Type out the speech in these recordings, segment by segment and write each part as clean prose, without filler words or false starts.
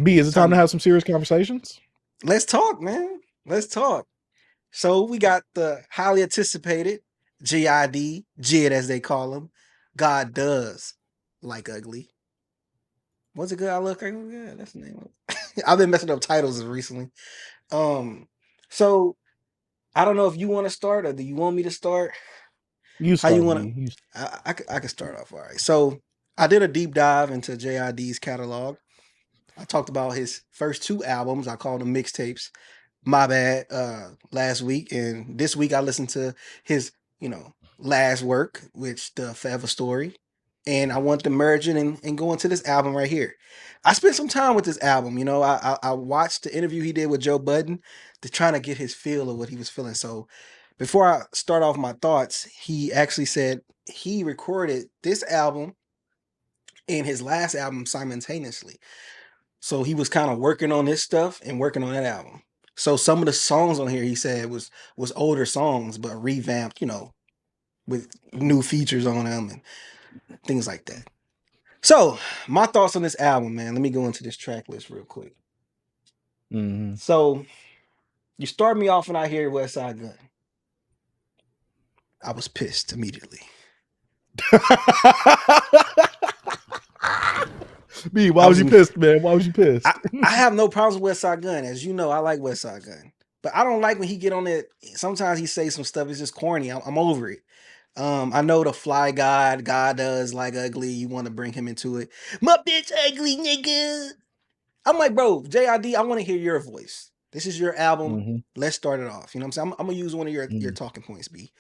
B, is it time to have some serious conversations? Let's talk, man. Let's talk. So we got the highly anticipated JID, JID as they call him. God does like ugly. Was it good? I look ugly. Yeah, that's the name of it. I've been messing up titles recently. Um, so I don't know if you want to start or do you want me to start? You How you start, want to? B. I can start off. All right. So I did a deep dive into JID's catalog. I talked about his first two albums. I called them mixtapes. My bad. Last week and this week I listened to his, last work, which the Forever Story, and I wanted to merge it and go into this album right here. I spent some time with this album. I watched the interview he did with Joe Budden to trying to get his feel of what he was feeling. So before I start off my thoughts, he actually said he recorded this album and his last album simultaneously. So he was kind of working on this stuff and working on that album. So some of the songs on here he said was older songs but revamped, with new features on them and things like that. So my thoughts on this album, man. Let me go into this track list real quick. Mm-hmm. So you start me off when I hear West Side Gun. I was pissed immediately. B, why I was was you in, pissed, man? Why was you I, pissed? I have no problems with West Side Gun. As you know, I like West Side Gun. But I don't like when he get on it. Sometimes he say some stuff. It's just corny. I'm over it. I know the fly God does like ugly. You want to bring him into it. My bitch ugly nigga. I'm like, bro, JID, I want to hear your voice. This is your album. Mm-hmm. Let's start it off. You know what I'm saying? I'm gonna use one of your Mm. talking points, B.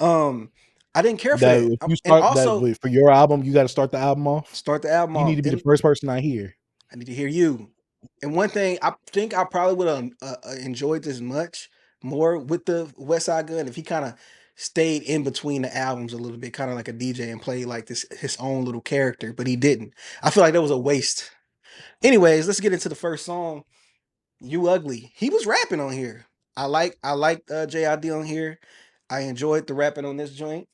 Um, I didn't care for That that. if you And start that also for your album, you got to start the album off. start the album You need off. to be the And first person I hear. I need to hear you. And one thing, I think I probably would have enjoyed this much more with the West Side Gun if he kind of stayed in between the albums a little bit, kind of like a DJ and played like this his own little character, but he didn't. I feel like that was a waste. Anyways, let's get into the first song. You Ugly. He was rapping on here. I like JID on here. I enjoyed the rapping on this joint.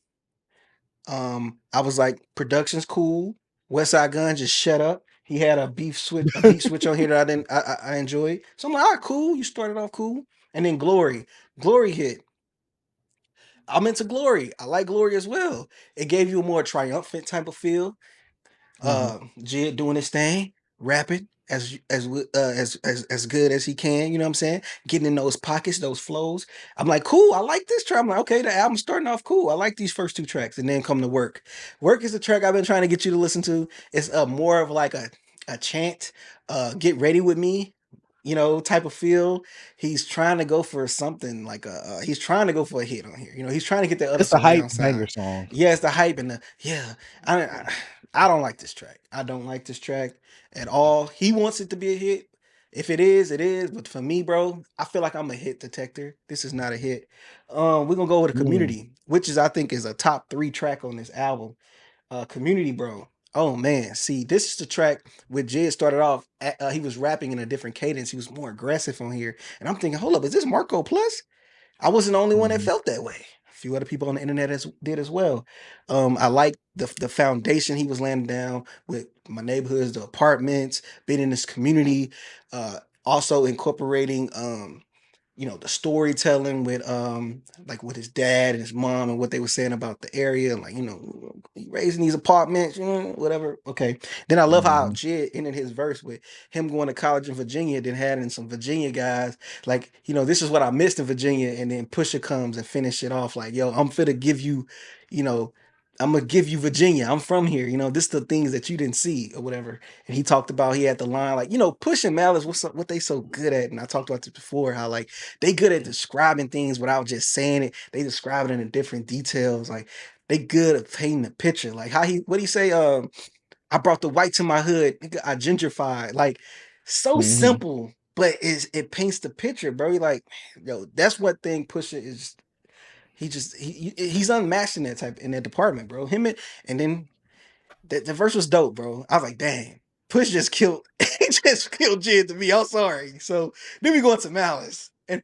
I was like, production's cool. West Side Gun just shut up. He had a beat switch on here that I didn't I enjoyed. So I'm like, all right, cool. You started off cool. And then Glory hit. I'm into Glory. I like Glory as well. It gave you a more triumphant type of feel. Mm-hmm. Jid doing his thing, rapping as good as he can. You know what I'm saying? Getting in those pockets, those flows. I'm like, cool. I like this track. I'm like, okay, the album's starting off cool. I like these first two tracks, and then come to Work. Work is the track I've been trying to get you to listen to. It's more of like a chant. Get ready with me. Type of feel. He's trying to go for something like he's trying to go for a hit on here. He's trying to get that other It's a hype surround banger sound. song. Yeah, it's the hype and the yeah. I don't like this track. I don't like this track at all. He wants it to be a hit. If it is, it is. But for me, bro, I feel like I'm a hit detector. This is not a hit. We're gonna go with a Mm. community, which is I think is a top three track on this album. Community, bro. Oh man, see, this is the track where Jid started off. He was rapping in a different cadence. He was more aggressive on here, and I'm thinking, hold up, is this Marco Plus? I wasn't the only one that Mm-hmm. felt that way. A few other people on the internet did as well. I like the foundation he was laying down with my neighborhoods, the apartments, being in this community, also incorporating the storytelling with like with his dad and his mom and what they were saying about the area and like raising these apartments, whatever. Okay. Then I love how Mm-hmm. Jid ended his verse with him going to college in Virginia, then having some Virginia guys like, this is what I missed in Virginia, and then Pusha comes and finish it off like, yo, I'm finna give you, you know, I'm gonna give you Virginia. I'm from here. This the things that you didn't see or whatever. And he talked about he had the line like, Push and Malice, what they so good at. And I talked about this before, how like they good at describing things without just saying it. They describe it in the different details. Like they good at painting the picture. Like what he say? I brought the white to my hood. Nigga, I gentrified. Like so Mm-hmm. simple, but it paints the picture, bro. You like, yo, that's what thing Pusha is. He's unmatched in that department, bro. And then the verse was dope, bro. I was like, dang, Push just killed, he just killed Jid to me. I'm sorry. So then we go into Malice, and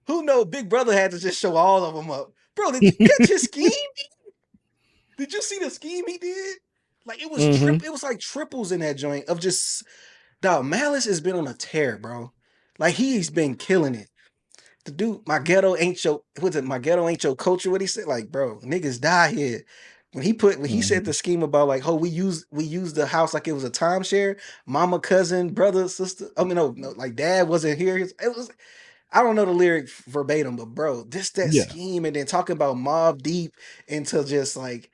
who know Big Brother had to just show all of them up, bro. Did you catch his scheme? Did you see the scheme he did? Like it was Mm-hmm. it was like triples in that joint of just. Dog, Malice has been on a tear, bro. Like he's been killing it. The dude, my ghetto ain't your what's it? My ghetto ain't your culture. What he said, like, bro, niggas die here. When he said Mhm. the scheme about like, oh, we use the house like it was a timeshare. Mama, cousin, brother, sister. I mean, no, like dad wasn't here. It was. I don't know the lyric verbatim, but bro, this that Yeah. scheme, and then talking about Mob Deep into just like,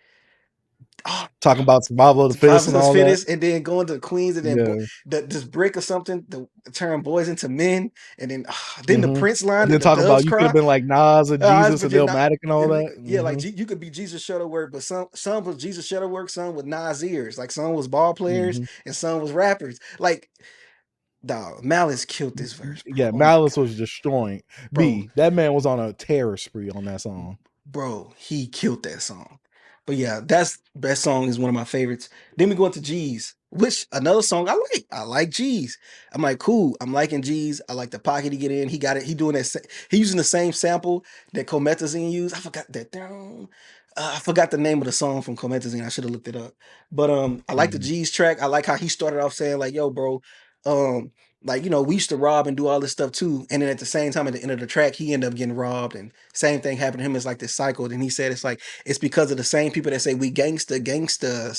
oh, Talking about survival of the fittest and Province's all that. fittest, and then going to Queens, and then Yeah. this brick or something, the turn boys into men, and then the Mhm. Prince line And that then the talk doves about you could have cry. been like Nas or I was Jesus and Virginia, Illmatic and all that. yeah, like Mhm. you could be Jesus Shuttleworth, but some was Jesus Shuttleworth, some with Nas ears, like some was ball players Mhm. and some was rappers. Like, dog, Malice killed this verse, bro. Yeah, Oh my Malice god, was destroying. bro. That man was on a terror spree on that song. Bro, he killed that song. But yeah, that song is one of my favorites. Then we go into G's, which another song I like. I like G's. I'm like, cool. I'm liking G's. I like the pocket he get in. He got it. He doing that. He using the same sample that Comethazine used. I forgot that. I forgot the name of the song from Comethazine. I should have looked it up. But I like the Mhm. G's track. I like how he started off saying like, "Yo, bro, um, like we used to rob and do all this stuff too." And then at the same time, at the end of the track, he ended up getting robbed, and same thing happened to him. It's like this cycle. And he said it's like it's because of the same people that say we gangsta, gangsta.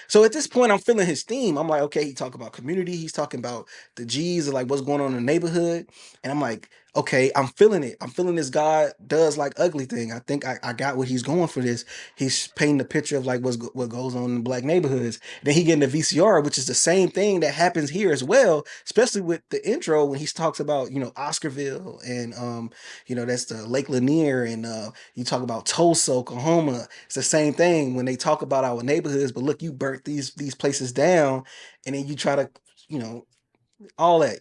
So at this point, I'm feeling his theme. I'm like, okay, he talking about community. He's talking about the G's, like what's going on in the neighborhood. And I'm like, okay, I'm feeling it. I'm feeling this God does like ugly thing. I think I got what he's going for this. He's painting the picture of like what goes on in black neighborhoods. Then he get into VCR, which is the same thing that happens here as well, especially with the intro when he talks about, Oscarville and that's the Lake Lanier, and you talk about Tulsa, Oklahoma. It's the same thing when they talk about our neighborhoods, but look, you burnt these places down, and then you try to, you know, all that,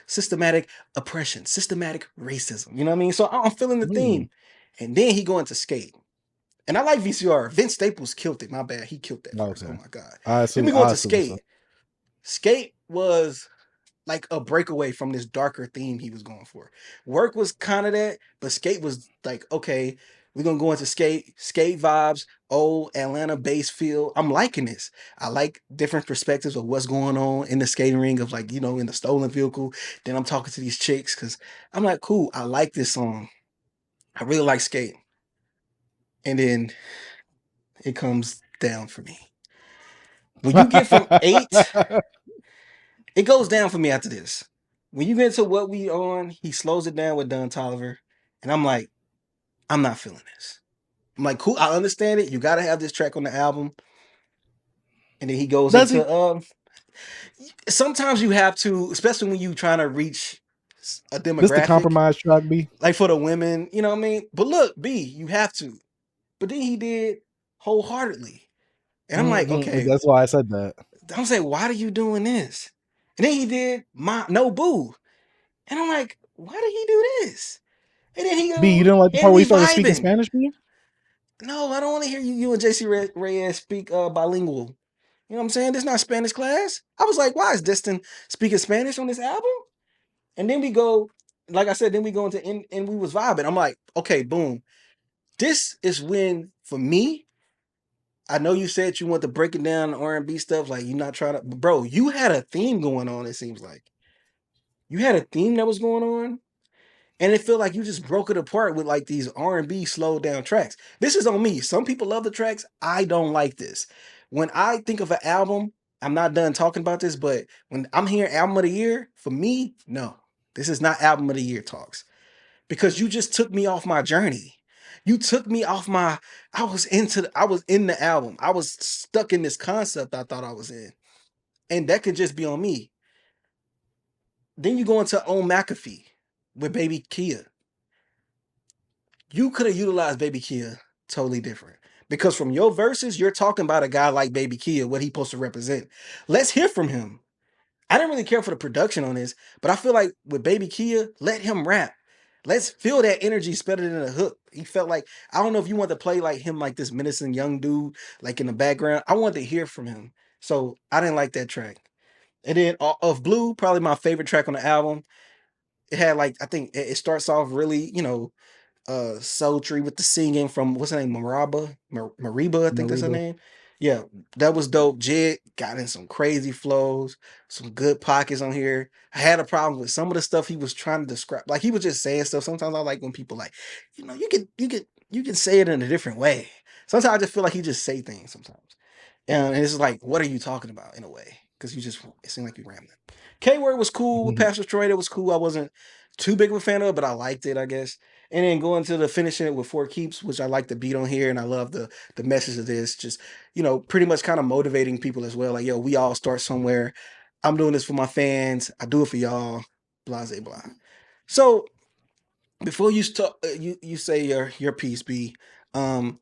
systematic oppression, systematic racism. You know what I mean? So I'm feeling the Mm. theme. And then he go into skate. And I like VCR. Vince Staples killed it. My bad. He killed that verse. Oh Okay. my God. I Then assume we go I into assume so. skate. Skate was like a breakaway from this darker theme he was going for. Work was kind of that, but skate was like, okay, we're gonna go into skate vibes, old Atlanta base feel. I'm liking this. I like different perspectives of what's going on in the skating ring of like, in the stolen vehicle. Then I'm talking to these chicks because I'm like, cool, I like this song. I really like skate. And then it comes down for me. When you get from eight, it goes down for me after this. When you get to what we on, he slows it down with Don Tolliver, and I'm like, I'm not feeling this. I'm like, cool, I understand it. You got to have this track on the album, and then he goes Does he? into sometimes you have to, especially when you trying to reach a This the demographic, compromise track B? like for the women, you know what I mean. But look, B, you have to. But then he did wholeheartedly, and I'm like, Mhm. okay, That's why I said that. I'm saying, why are you doing this? And then he did my no boo, and I'm like, why did he do this? And then he B, you go, didn't like the and part where he we started speaking vibing. Spanish for you? No, I don't want to hear you and JC Reyes speak bilingual. You know what I'm saying? This is not Spanish class. I was like, why is Destin speaking Spanish on this album? And then we go, like I said, then we go into and we was vibing. I'm like, okay, boom. This is when, for me, I know you said you want to break it down R&B stuff, like you're not trying to, bro, you had a theme going on, it seems like. You had a theme that was going on, and it felt like you just broke it apart with like these R&B slowed down tracks. This is on me. Some people love the tracks. I don't like this. When I think of an album, I'm not done talking about this, but when I'm hearing album of the year, for me, no. This is not album of the year talks because you just took me off my journey. You took me off my I was in the album. I was stuck in this concept I thought I was in. And that could just be on me. Then you go into On McAfee with Baby Kia. You could have utilized Baby Kia totally different. Because from your verses, you're talking about a guy like Baby Kia, what he's supposed to represent. Let's hear from him. I didn't really care for the production on this, but I feel like with Baby Kia, let him rap. Let's feel that energy better than a hook. He felt like, I don't know if you want to play like him, like this menacing young dude, like in the background. I wanted to hear from him. So I didn't like that track. And then of Blue, probably my favorite track on the album. It had like, I think it starts off really, sultry with the singing from what's her name, Mariba, I think that's her Mariba. name. Yeah, that was dope. JID got in some crazy flows, some good pockets on here. I had a problem with some of the stuff he was trying to describe. Like he was just saying stuff. Sometimes I like when people like, you can say it in a different way. Sometimes I just feel like he just say things sometimes. And it's like, what are you talking about in a way? Because it seemed like you rambling. K Word was cool with Mhm. Pastor Troy. It was cool. I wasn't too big of a fan of it, but I liked it, I guess. And then going to the finishing it with Four Keeps, which I like the beat on here, and I love the message of this. Just pretty much kind of motivating people as well. Like, yo, we all start somewhere. I'm doing this for my fans. I do it for y'all. Blah, blah, blah. So before you start, you say your piece, B. Um,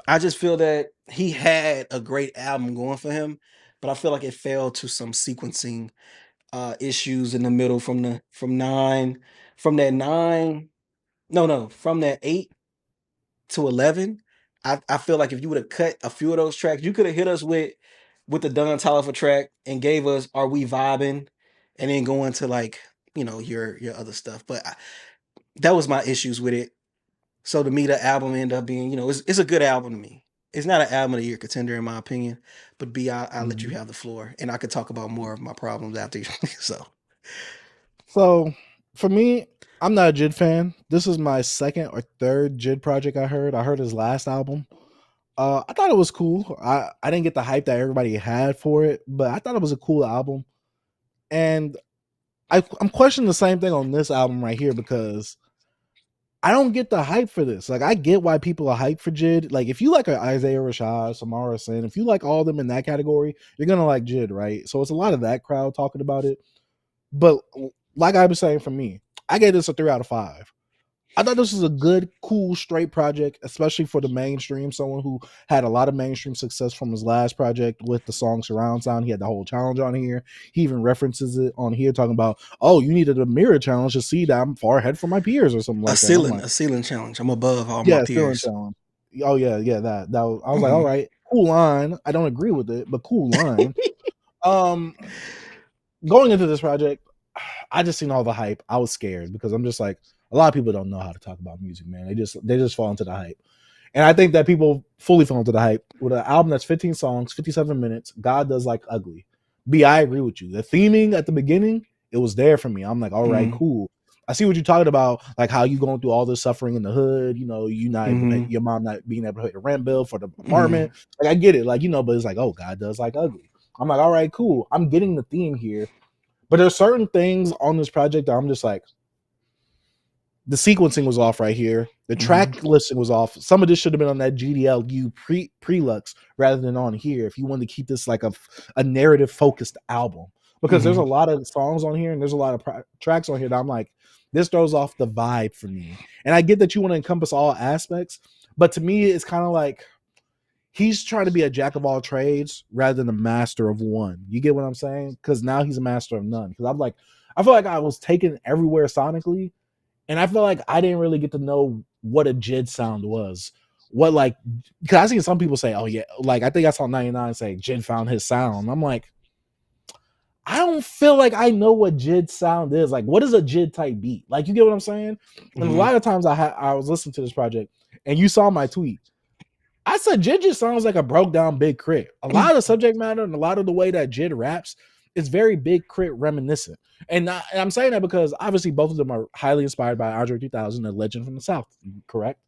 I just feel that he had a great album going for him, but I feel like it fell to some sequencing issues in the middle from that 9, no, from that 8 to 11. I feel like if you would have cut a few of those tracks, you could have hit us with the Don Toliver track and gave us "Are We Vibing," and then go into like your other stuff. But that was my issues with it. So to me, the album ended up being, it's a good album to me. It's not an album of the year contender in my opinion, but B, I'll let you Mhm. have the floor, and I could talk about more of my problems after you. So, So for me, I'm not a JID fan. This is my second or third JID project I heard. I heard his last album. I thought it was cool. I didn't get the hype that everybody had for it, but I thought it was a cool album. And I'm questioning the same thing on this album right here because I don't get the hype for this. Like, I get why people are hyped for JID. Like, if you like a Isaiah Rashad, Samara Sin, if you like all of them in that category, you're gonna like JID, right? So it's a lot of that crowd talking about it. But like I was saying, for me, I gave this a 3 out of 5. I thought this was a good, cool, straight project, especially for the mainstream. Someone who had a lot of mainstream success from his last project with the song Surround Sound. He had the whole challenge on here. He even references it on here, talking about, oh, you needed a mirror challenge to see that I'm far ahead from my peers or something a like that. And I'm ceiling, like, a ceiling challenge. I'm above all my yeah, ceiling peers. challenge. Oh yeah, yeah, that was, I was like, all Mhm. right, cool line. I don't agree with it, but cool line. Um, Going into this project, I just seen all the hype. I was scared because I'm just like, a lot of people don't know how to talk about music, man. They just fall into the hype. And I think that people fully fall into the hype with an album that's 15 songs, 57 minutes. God does like ugly. B, I agree with you. The theming at the beginning, it was there for me. I'm like, all right, Mhm. cool. I see what you're talking about, like how you going through all this suffering in the hood. You not able to pay, Mhm. your mom not being able to pay the rent bill for the apartment. Mhm. Like I get it, like but it's like, oh, God does like ugly. I'm like, all right, cool. I'm getting the theme here, but there's certain things on this project that I'm just like, the sequencing was off right here. The Mhm. track listing was off. Some of this should have been on that GDLU prelux rather than on here. If you wanted to keep this like a narrative focused album, because there's a Mhm. lot of songs on here and there's a lot of tracks on here that I'm like, this throws off the vibe for me. And I get that you want to encompass all aspects, but to me, it's kind of like he's trying to be a jack of all trades rather than a master of one. You get what I'm saying? Because now he's a master of none. Because I'm like, I feel like I was taken everywhere sonically, and I feel like I didn't really get to know what a JID sound was. What like, because I seen some people say, "Oh yeah," like I think I saw 99 say JID found his sound. I'm like, I don't feel like I know what JID sound is. Like, what is a JID type beat? Like, you get what I'm saying? And a Mhm. lot of times I was listening to this project, and you saw my tweet. I said JID just sounds like a broke down Big Crit. A lot of the subject matter and a lot of the way that JID raps is very Big Crit reminiscent. And I'm saying that because obviously both of them are highly inspired by Andre 3000, a legend from the South, correct?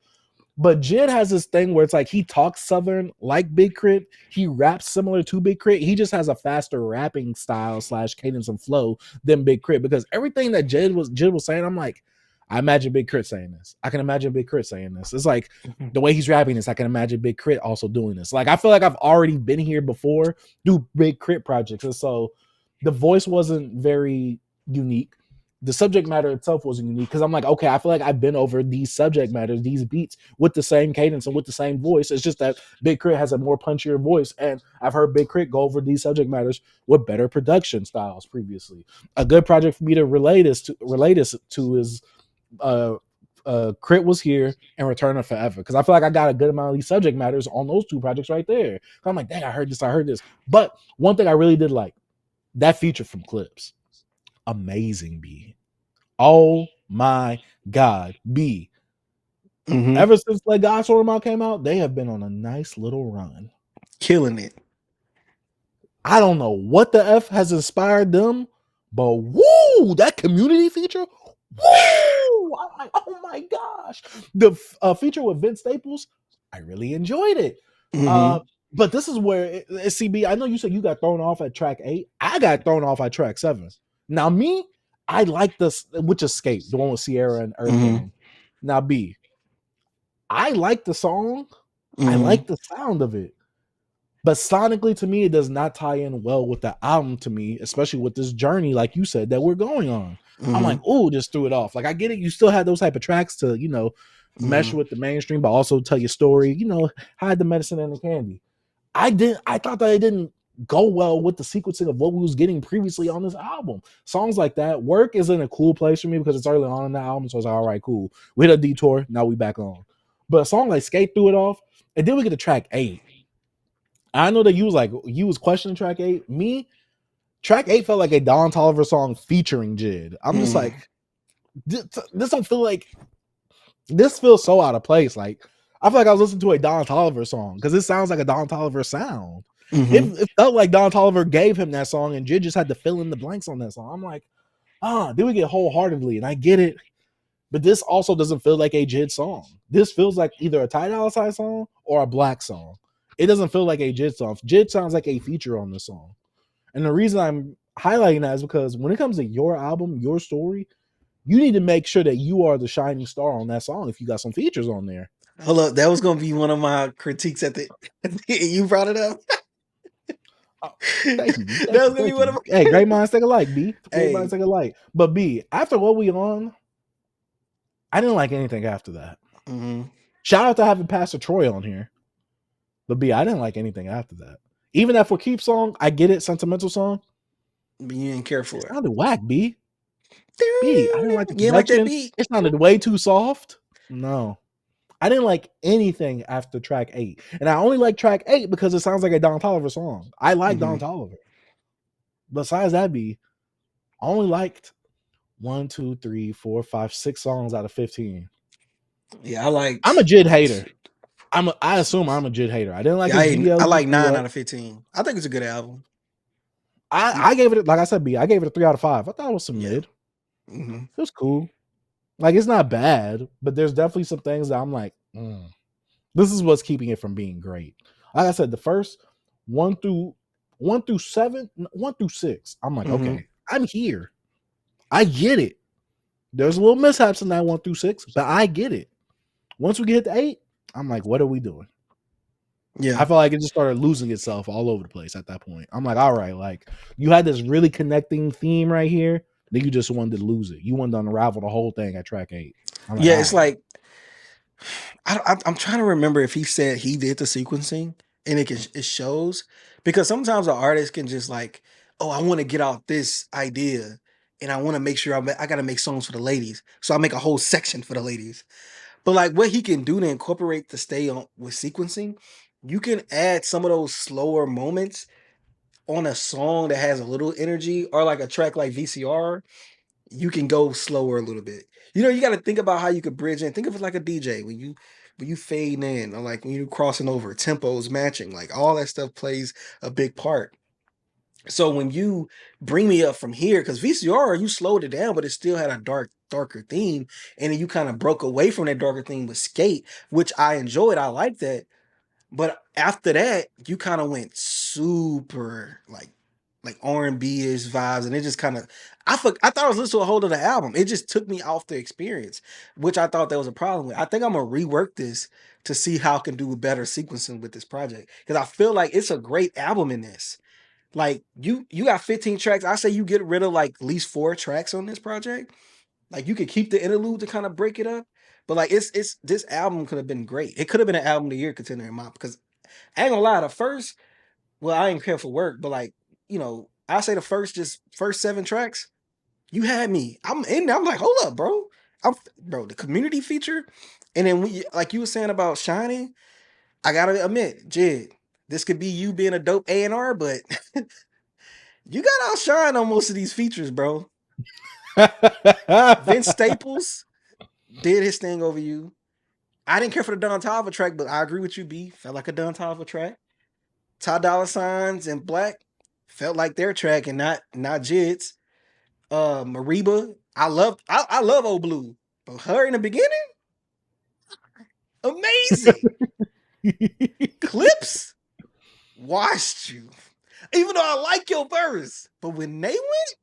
But JID has this thing where it's like he talks Southern like Big Crit. He raps similar to Big Crit. He just has a faster rapping style / cadence and flow than Big Crit. Because everything that JID was saying, I'm like, I imagine Big Crit saying this. I can imagine Big Crit saying this. It's like Mhm. the way he's rapping this, I can imagine Big Crit also doing this. Like I feel like I've already been here before, do Big Crit projects. And so the voice wasn't very unique. The subject matter itself wasn't unique because I'm like, okay, I feel like I've been over these subject matters, these beats with the same cadence and with the same voice. It's just that Big Crit has a more punchier voice, and I've heard Big Crit go over these subject matters with better production styles previously. A good project for me to relate this to is uh Crit Was Here and Return of Forever, because I feel like I got a good amount of these subject matters on those two projects right there. I'm like, dang, I heard this. But one thing I really did like, that feature from Clips, amazing. B, oh my God, B. Mhm. Ever since Let God Sort Them Out came out, they have been on a nice little run. killing it. I don't know what the F has inspired them, but woo, that community feature, woo! I'm like, oh my gosh. The feature with Vince Staples, I really enjoyed it. Mm-hmm. Uh, but this is where CB. I know you said you got thrown off at track 8. I got thrown off at track 7. Now me, I like this, which Escape, the one with Sierra and Earth Mm-hmm. Gang. Now B, I like the song. I Mm-hmm. like the sound of it. But sonically, to me, it does not tie in well with the album to me, especially with this journey, like you said, that we're going on. I'm like, Mm-hmm. oh, just threw it off. Like, I get it. You still had those type of tracks to, mesh Mm-hmm. with the mainstream, but also tell your story, hide the medicine and the candy. I thought that it didn't go well with the sequencing of what we was getting previously on this album. Songs like that, Work is in a cool place for me because it's early on in the album. So I was like, all right, cool. We hit a detour. Now we back on. But a song like Skate threw it off. And then we get to track 8. I know that you was questioning track 8. Me, track 8 felt like a Don Toliver song featuring JID. I'm just Mm-hmm. like, this don't feel like this feels so out of place. Like I feel like I was listening to a Don Toliver song because it sounds like a Don Toliver sound. Mm-hmm. It felt like Don Toliver gave him that song and JID just had to fill in the blanks on that song. I'm like, then we get wholeheartedly, and I get it. But this also doesn't feel like a JID song. This feels like either a Ty Dolla $ign song or a Black song. It doesn't feel like a JID song. JID sounds like a feature on this song. And the reason I'm highlighting that is because when it comes to your album, your story, you need to make sure that you are the shining star on that song if you got some features on there. Hold up, that was gonna be one of my critiques at the. You brought it up. Oh, thank you, B. That Thank was you, gonna be thank one you. of my. Hey, great minds think alike, B. Great minds Hey. think alike. But B, after what we on, I didn't like anything after that. Mm-hmm. Shout out to having Pastor Troy on here. But B, I didn't like anything after that. Even that For Keep song, I get it, sentimental song. But you didn't care It for it. sounded whack, B. B, I didn't like the You didn't like that production. beat. It sounded way too soft. No. I didn't like anything after track 8. And I only like track 8 because it sounds like a Don Toliver song. I like Mm-hmm. Don Toliver. Besides that, B, I only liked 1, 2, 3, 4, 5, 6 songs out of 15. Yeah, I like. I'm a JID hater. I assume I'm a JID hater. I didn't like Yeah, his I videos he like threw 9 up. out of 15. I think it's a good album. I gave it, like I said, B, I gave it a 3 out of 5. I thought it was some Yeah. mid. Mm-hmm. It was cool. Like it's not bad, but there's definitely some things that I'm like, this is what's keeping it from being great. Like I said, the first one through 1 through 7, 1 through 6, I'm like, Mm-hmm. okay, I'm here. I get it. There's little mishaps in that 1 through 6, but I get it. Once we get to 8, I'm like, what are we doing? Yeah. I felt like it just started losing itself all over the place at that point. I'm like, all right, like you had this really connecting theme right here, then you just wanted to lose it. You wanted to unravel the whole thing at track 8. I'm like, Yeah, all it's right. like I'm trying to remember if he said he did the sequencing and it shows because sometimes an artist can just like, oh, I want to get out this idea and I want to make sure I got to make songs for the ladies, so I make a whole section for the ladies. But like what he can do to incorporate to stay on with sequencing, you can add some of those slower moments on a song that has a little energy or like a track like VCR. You can go slower a little bit. You know, you got to think about how you could bridge in. Think of it like a DJ when you fade in or like when you're crossing over, tempos matching, like all that stuff plays a big part. So when you bring me up from here, because VCR, you slowed it down, but it still had a darker theme, and then you kind of broke away from that darker theme with Skate, which I enjoyed. I like that. But after that, you kind of went super like R&B ish vibes, and it just kind of I thought I was listening to a whole other album. It just took me off the experience, which I thought that was a problem with. I think I'm gonna rework this to see how I can do better sequencing with this project because I feel like it's a great album in this. Like you got 15 tracks. I say you get rid of like at least 4 tracks on this project. Like you could keep the interlude to kind of break it up. But like it's this album could have been great. It could have been an album of the year contender in my because I ain't gonna lie, the first, well, I ain't care for work, but like, I say the first 7 tracks, you had me. I'm in there. I'm like, hold up, bro. Bro, the community feature. And then like you were saying about Shining, I gotta admit, Jid, this could be you being a dope A&R, but you got outshine on most of these features, bro. Vince Staples did his thing over you. I didn't care for the Don Toliver track, but I agree with you, B. Felt like a Don Toliver track. Ty Dolla Signs and Black felt like their track and not JID's. Mariba, I love Old Blue, but her in the beginning, amazing. Clips washed you. Even though I like your verse, but when they went,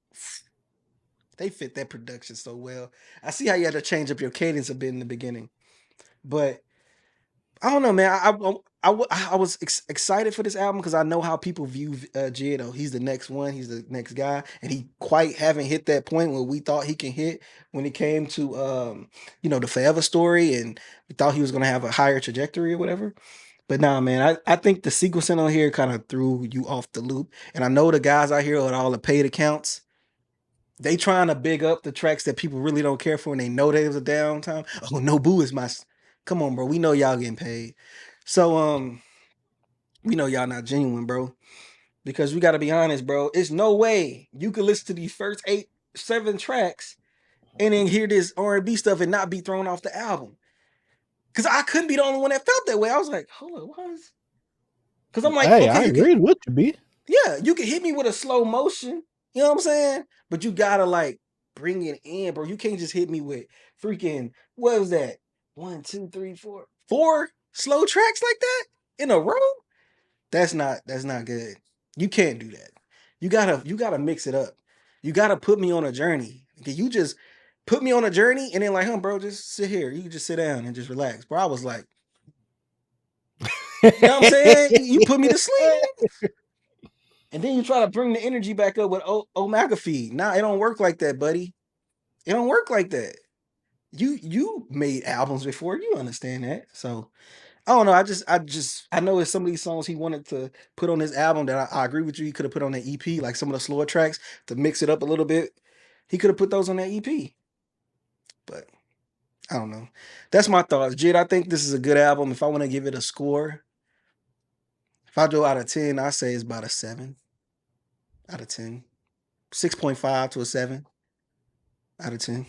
they fit that production so well. I see how you had to change up your cadence a bit in the beginning, but I don't know, man. I was excited for this album because I know how people view JID. Oh, he's the next one. He's the next guy, and he quite haven't hit that point where we thought he can hit when it came to the Forever Story, and we thought he was gonna have a higher trajectory or whatever. But nah, man, I think the sequencing on here kind of threw you off the loop. And I know the guys out here with all the paid accounts, they trying to big up the tracks that people really don't care for, and they know there was a downtime. Oh, No Boo is come on, bro. We know y'all getting paid. So we know y'all not genuine, bro. Because we gotta be honest, bro. It's no way you could listen to these first 7 tracks and then hear this R&B stuff and not be thrown off the album. Cause I couldn't be the only one that felt that way. I was like, hold on, what is? Cause I'm like, Hey, okay, I you can agreed with you, B. yeah, you can hit me with a slow motion. You know what I'm saying? But you gotta like bring it in, bro. You can't just hit me with freaking what was that? 1, 2, 3, 4. 4 slow tracks like that in a row? That's not good. You can't do that. You gotta mix it up. You gotta put me on a journey. Can you just put me on a journey and then like, bro, just sit here. You can just sit down and just relax. Bro, I was like, you know what I'm saying? You put me to sleep. And then you try to bring the energy back up with McAfee. Nah, it don't work like that, buddy. It don't work like that. You made albums before. You understand that. So I don't know. I know it's some of these songs he wanted to put on his album that I agree with you. He could have put on the EP, like some of the slower tracks to mix it up a little bit. He could have put those on that EP. But I don't know. That's my thoughts. Jid, I think this is a good album. If I want to give it a score, if I go out of 10, I say it's about a 7 out of 10. 6.5 to a 7 out of 10.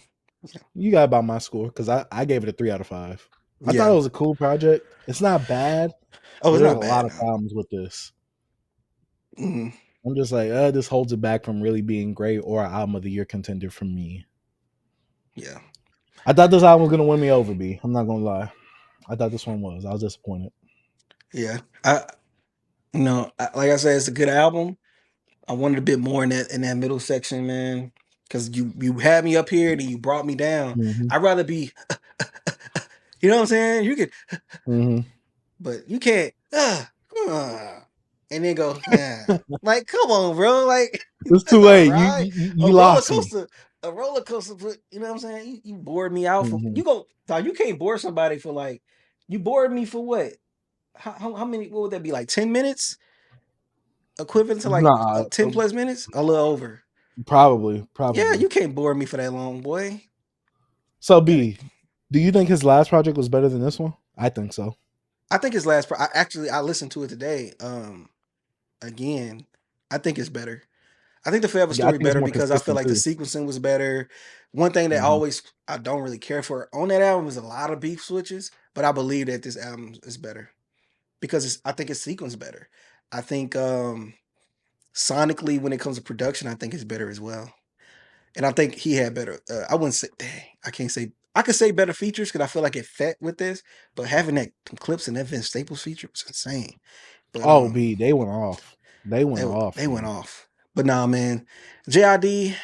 Yeah. You got about my score because I gave it a 3 out of 5. I thought Yeah. it was a cool project. It's not bad, Oh, but it's there's not a lot bad of now. problems with this. Mhm. I'm just like, this holds it back from really being great or an album of the year contender for me. Yeah. I thought this album was gonna win me over, B. I'm not gonna lie. I thought this one was. I was disappointed. Yeah. Like I said, it's a good album. I wanted a bit more in that middle section, man. Cause you had me up here and you brought me down. Mm-hmm. I'd rather be you know what I'm saying? You could Mm-hmm. but you can't and then go, yeah. Like, come on, bro. Like, It's too that's all late. right. A You roller lost me. coaster, a roller coaster, you know what I'm saying? You bored me out for Mm-hmm. you go, dog, you can't bore somebody for like, you bored me for what? How many, what would that be? Like 10 minutes? Equivalent to like Nah, 10 plus minutes? A little over. probably, Yeah, probably. you can't bore me for that long, boy. So Gotta, B, do you think his last project was better than this one? I think so. I think his I listened to it today. Again, I think it's better. I think the Forever Yeah, I Story think it's better more because I feel consistent like the too. sequencing was better. One thing that Mm-hmm. always I don't really care for on that album is a lot of beef switches, but I believe that this album is better because I think it's sequenced better. I think sonically when it comes to production, I think it's better as well. And I think he had better. I wouldn't say. Dang, I can't say. I could say better features because I feel like it fit with this. But having that clips and that Vince Staples feature was insane. But Oh, B, they went off. They went off, they went B. off. But nah, man, JID.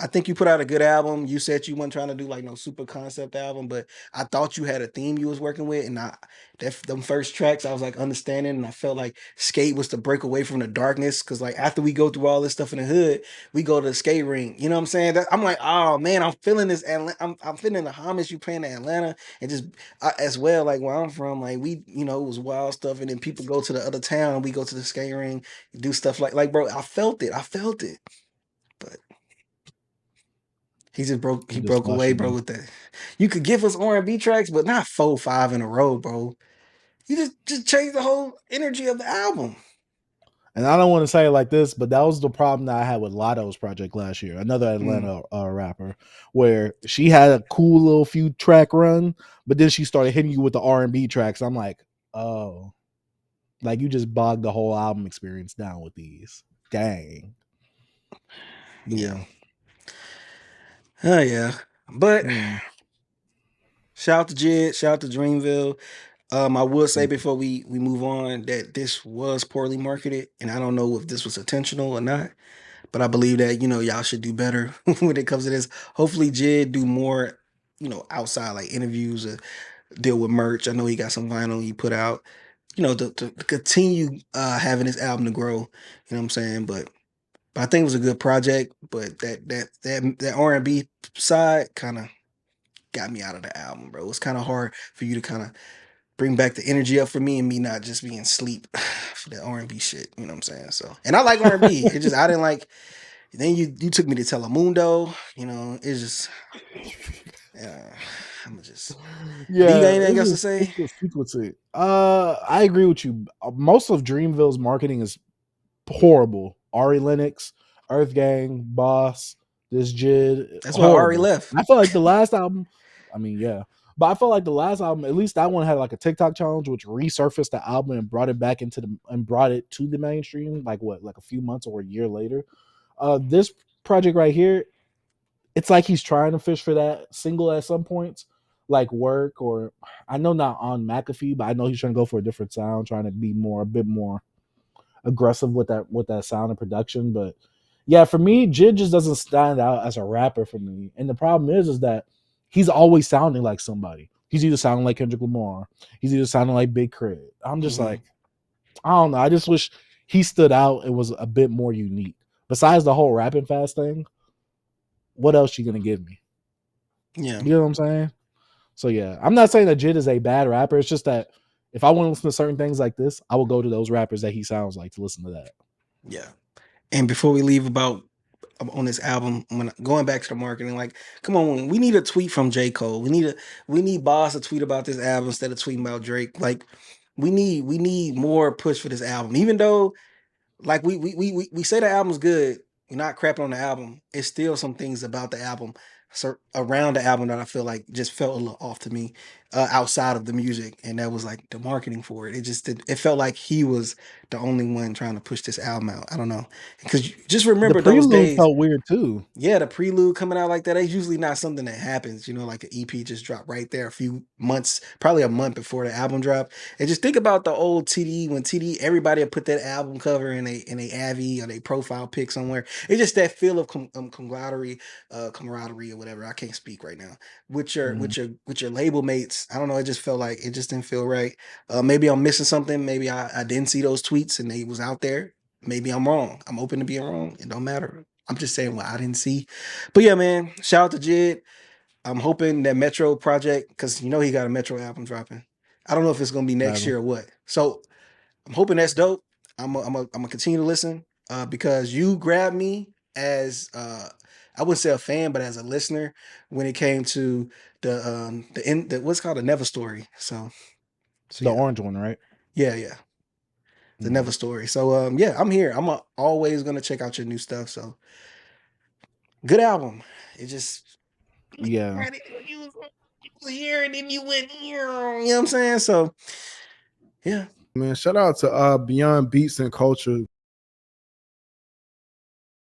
I think you put out a good album. You said you weren't trying to do like no super concept album, but I thought you had a theme you was working with, and them first tracks I was like understanding, and I felt like skate was to break away from the darkness because like after we go through all this stuff in the hood, we go to the skate ring. You know what I'm saying? I'm like, oh man, I'm feeling this. I'm feeling the homage you paying to Atlanta, and just as well like where I'm from, like we it was wild stuff, and then people go to the other town, we go to the skate ring, do stuff like bro, I felt it, but. He I just broke lost away, you, bro, B. with that. You could give us R&B tracks, but not 4, 5 in a row, bro. You just changed the whole energy of the album. And I don't want to say it like this, but that was the problem that I had with Lotto's project last year, another Mm. Atlanta rapper, where she had a cool little few track run, but then she started hitting you with the R&B tracks. I'm like, oh. Like you just bogged the whole album experience down with these. Dang. But Yeah. yeah. Oh yeah. But Mm. shout out to JID, shout out to Dreamville. I would say Thank you. before we move on that this was poorly marketed, and I don't know if this was intentional or not. But I believe that y'all should do better when it comes to this. Hopefully, JID do more, outside like interviews or deal with merch. I know he got some vinyl he put out. To continue having this album to grow. You know what I'm saying? But I think it was a good project. But that R&B side kind of got me out of the album, bro. It's kind of hard for you to kind of bring back the energy up for me and me not just being sleep for that R&B shit. You know what I'm saying? So, and I like R&B. It just I didn't like. Then you took me to Telemundo. It's just yeah. I'm just. Do you got Yeah, anything else to it's say? just frequency. I agree with you. Most of Dreamville's marketing is horrible. Ari Lennox, Earth Gang, Boss, this Jid, That's why Ari horrible. left. I feel like the last album, I mean, yeah. But I felt like the last album, at least that one had like a TikTok challenge, which resurfaced the album and brought it back into the and brought it to the mainstream, like what, like a few months or a year later. This project right here, it's like he's trying to fish for that single at some points, like work or I know not on McAfee, but I know he's trying to go for a different sound, trying to be more a bit more aggressive with that sound and production. But yeah, for me, Jid just doesn't stand out as a rapper for me. And the problem is that he's always sounding like somebody. He's either sounding like Kendrick Lamar, he's either sounding like Big Crit. I'm just Hmm. like, I don't know. I just wish he stood out and was a bit more unique. Besides the whole rapping fast thing, what else you gonna give me? Yeah, You know what I'm saying? So yeah, I'm not saying that Jid is a bad rapper. It's just that if I want to listen to certain things like this, I will go to those rappers that he sounds like to listen to that. yeah. And before we leave about on this album, when going back to the marketing, like, come on, we need a tweet from J. Cole. We need Boss to tweet about this album instead of tweeting about Drake. Like, we need more push for this album. Even though like we say the album's good. We're not crapping on the album. It's still some things about the album, around the album that I feel like just felt a little off to me, outside of the music, and that was like the marketing for it. It just did. It felt like he was the only one trying to push this album out. I don't know, because just The remember those prelude days. felt weird too. Yeah, the prelude coming out like that is usually not something that happens. Like an EP just dropped right there a few months, probably a month before the album drop. And just think about the old TD when TD everybody would put that album cover in a Avi or they profile pic somewhere. It's just that feel of camaraderie or whatever. I can't speak right now with your Mhm. with your with your label mates. I don't know. It just felt like it just didn't feel right. Maybe I'm missing something. Maybe I didn't see those tweets and they was out there. Maybe I'm wrong. I'm open to being wrong. It don't matter. I'm just saying what I didn't see. But yeah, man, shout out to Jid. I'm hoping that Metro project, because he got a Metro album dropping. I don't know if it's gonna be next Battle. year or what. So I'm hoping that's dope. I'm gonna continue to listen, because you grabbed me as, I wouldn't say a fan, but as a listener when it came to the what's called a Never Story. So The yeah, orange one, right? yeah, the Mhm. Never Story. So yeah, I'm here. I'm always gonna check out your new stuff. So good album. It just Yeah. right, you was here and then you went here. You know what I'm saying? So yeah, Man, shout out to Beyond Beats and Culture